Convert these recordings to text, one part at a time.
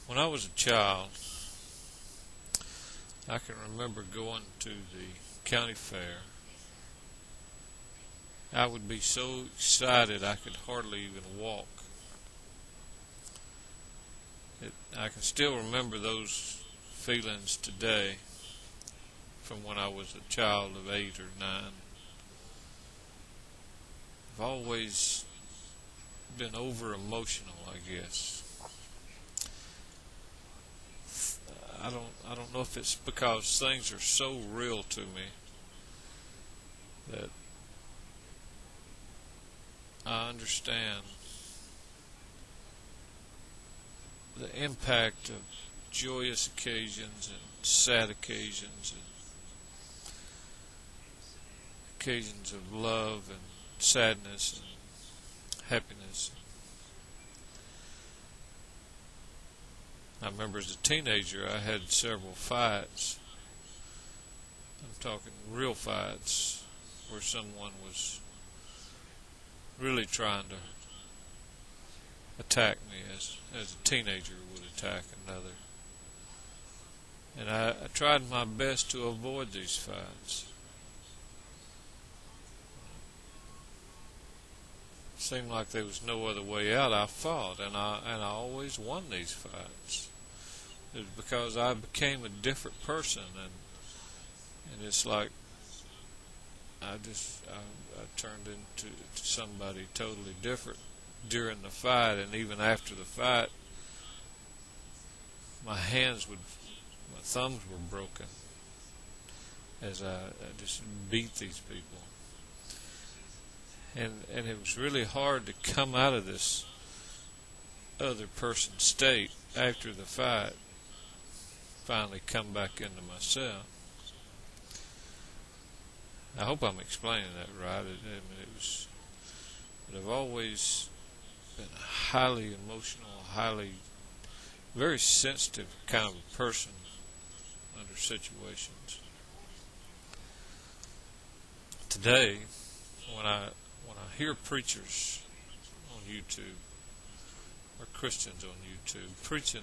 When I was a child, I can remember going to the county fair. I would be so excited I could hardly even walk. I can still remember those feelings today from when I was a child of 8 or 9. I've always been over emotional, I guess. I don't know if it's because things are so real to me that I understand the impact of joyous occasions and sad occasions and occasions of love and sadness and happiness. I remember as a teenager I had several fights. I'm talking real fights where someone was really trying to attack me as a teenager would attack another. And I tried my best to avoid these fights. It seemed like there was no other way out. I fought, and I always won these fights. It was because I became a different person, and it's like I turned into somebody totally different during the fight, and even after the fight, my thumbs were broken as I just beat these people. And it was really hard to come out of this other person's state after the fight, finally come back into myself. I hope I'm explaining that right. But I've always been a highly emotional, very sensitive kind of a person under situations. Today, when I hear preachers on YouTube or Christians on YouTube preaching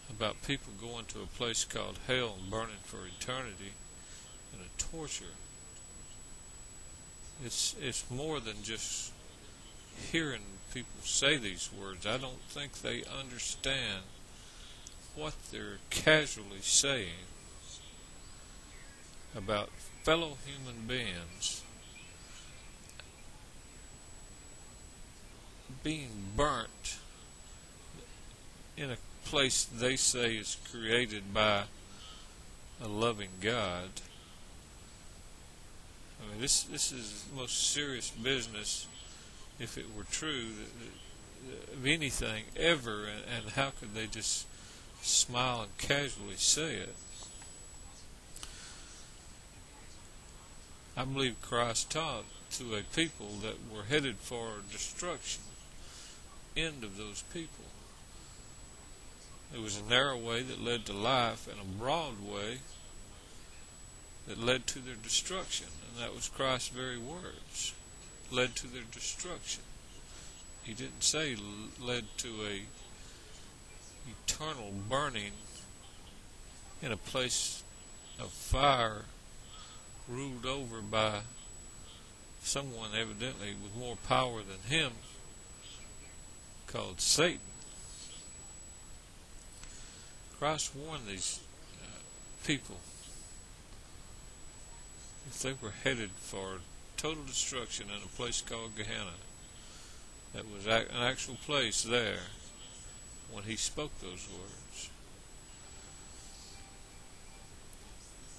about people going to a place called hell and burning for eternity and a torture, it's more than just hearing people say these words. I don't think they understand what they're casually saying about fellow human beings being burnt in a place they say is created by a loving God. I mean, this is the most serious business, if it were true, of anything ever, and how could they just smile and casually say it? I believe Christ taught to a people that were headed for destruction, end of those people. There was a narrow way that led to life and a broad way that led to their destruction, and that was Christ's very words. Led to their destruction. He didn't say led to a eternal burning in a place of fire ruled over by someone evidently with more power than him, called Satan. Christ warned these people if they were headed for total destruction in a place called Gehenna, that was an actual place there when he spoke those words.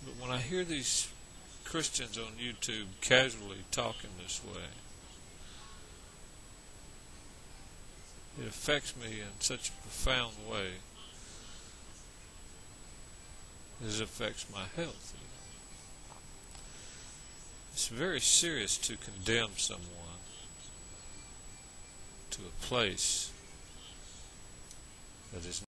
But when I hear these Christians on YouTube casually talking this way, it affects me in such a profound way as it affects my health. It's very serious to condemn someone to a place that is